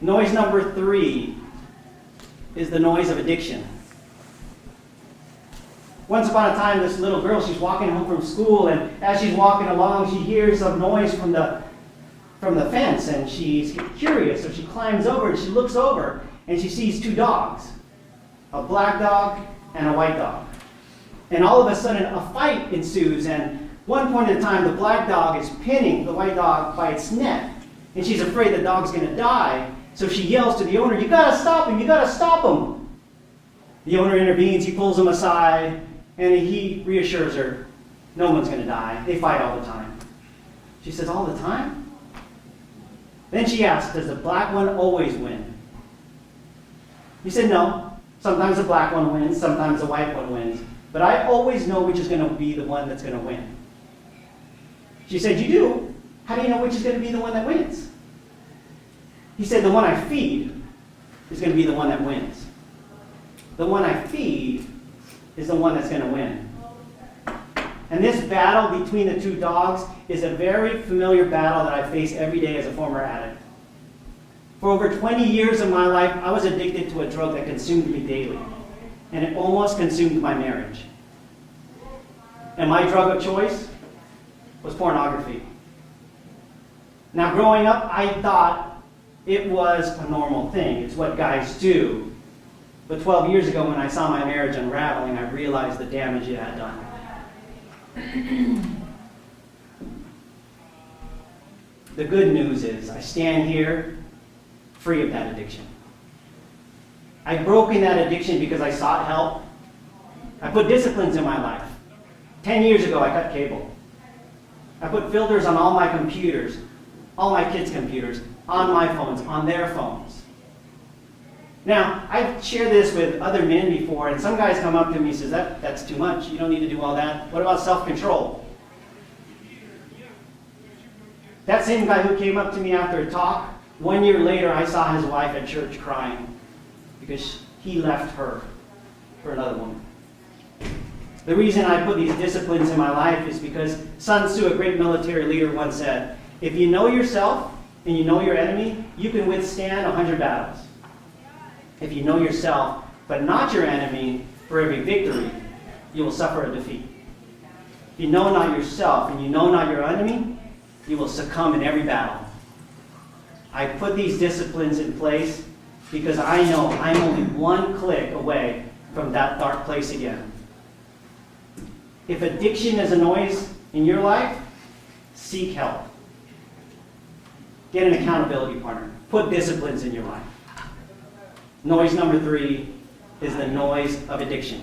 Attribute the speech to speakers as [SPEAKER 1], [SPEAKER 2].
[SPEAKER 1] Noise number 3 is the noise of addiction. Once upon a time, this little girl, she's walking home from school, and as she's walking along, she hears a noise from the fence, and she's curious, so she climbs over, and she looks over, and she sees 2 dogs, a black dog and a white dog. And all of a sudden, a fight ensues, and one point in time, the black dog is pinning the white dog by its neck, and she's afraid the dog's going to die, so she yells to the owner, "You got to stop him, you got to stop him." The owner intervenes, he pulls him aside, and he reassures her, no one's going to die. They fight all the time. She says, all the time? Then she asks, does the black one always win? He said, no. Sometimes the black one wins, sometimes the white one wins. But I always know which is going to be the one that's going to win. She said, you do? How do you know which is going to be the one that wins? He said, the one I feed is going to be the one that wins. The one I feed is the one that's going to win. And this battle between the 2 dogs is a very familiar battle that I face every day as a former addict. For over 20 years of my life, I was addicted to a drug that consumed me daily. And it almost consumed my marriage. And my drug of choice was pornography. Now, growing up, I thought it was a normal thing. It's what guys do. But 12 years ago, when I saw my marriage unraveling, I realized the damage it had done. The good news is I stand here free of that addiction. I've broken that addiction because I sought help. I put disciplines in my life. 10 years ago, I cut cable. I put filters on all my computers, all my kids' computers, on my phones, on their phones. Now, I've shared this with other men before, and some guys come up to me and says, that's too much. You don't need to do all that. What about self-control? That same guy who came up to me after a talk, 1 year later, I saw his wife at church crying because he left her for another woman. The reason I put these disciplines in my life is because Sun Tzu, a great military leader, once said, if you know yourself and you know your enemy, you can withstand 100 battles. If you know yourself, but not your enemy, for every victory, you will suffer a defeat. If you know not yourself and you know not your enemy, you will succumb in every battle. I put these disciplines in place because I know I'm only one click away from that dark place again. If addiction is a noise in your life, seek help. Get an accountability partner. Put disciplines in your life. Noise number 3 is the noise of addiction.